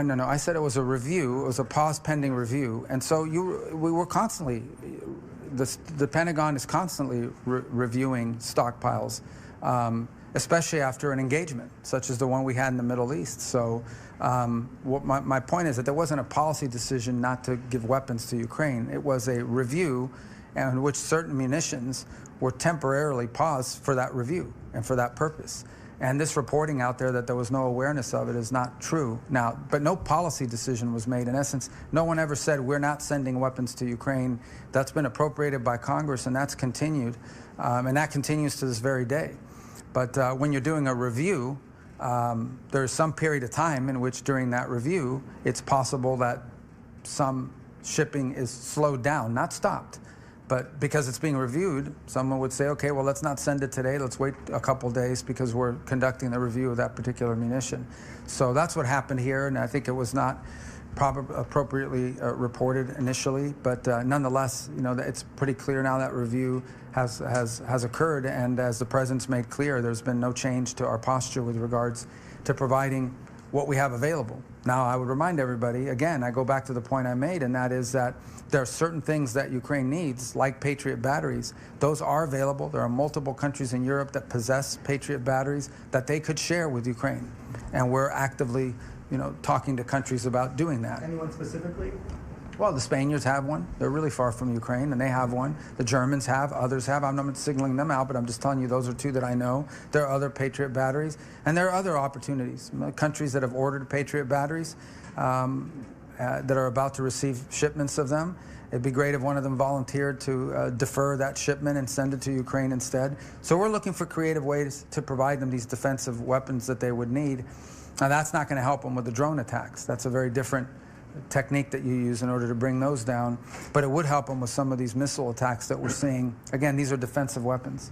no. I said it was a review. It was a pause pending review, and so we were constantly. The Pentagon is constantly reviewing stockpiles, especially after an engagement, such as the one we had in the Middle East. So my point is that there wasn't a policy decision not to give weapons to Ukraine. It was a review in which certain munitions were temporarily paused for that review and for that purpose. And this reporting out there that there was no awareness of it is not true. Now, but no policy decision was made. In essence, no one ever said we're not sending weapons to Ukraine. That's been appropriated by Congress, and that's continued. And that continues to this very day. But when you're doing a review, there's some period of time in which during that review, it's possible that some shipping is slowed down, not stopped. But because it's being reviewed, someone would say, okay, well, let's not send it today. Let's wait a couple days because we're conducting the review of that particular munition. So that's what happened here, and I think it was not appropriately reported initially. But nonetheless, you know, it's pretty clear now that review has occurred, and as the President's made clear, there's been no change to our posture with regards to providing what we have available. Now, I would remind everybody, again, I go back to the point I made, and that is that there are certain things that Ukraine needs, like Patriot batteries. Those are available. There are multiple countries in Europe that possess Patriot batteries that they could share with Ukraine. And we're actively, you know, talking to countries about doing that. Anyone specifically? Well, the Spaniards have one. They're really far from Ukraine, and they have one. The Germans have, others have. I'm not signaling them out, but I'm just telling you those are two that I know. There are other Patriot batteries, and there are other opportunities. Countries that have ordered Patriot batteries that are about to receive shipments of them. It'd be great if one of them volunteered to defer that shipment and send it to Ukraine instead. So we're looking for creative ways to provide them these defensive weapons that they would need. Now, that's not going to help them with the drone attacks. That's a very different technique that you use in order to bring those down, but it would help them with some of these missile attacks that we're seeing. Again, these are defensive weapons.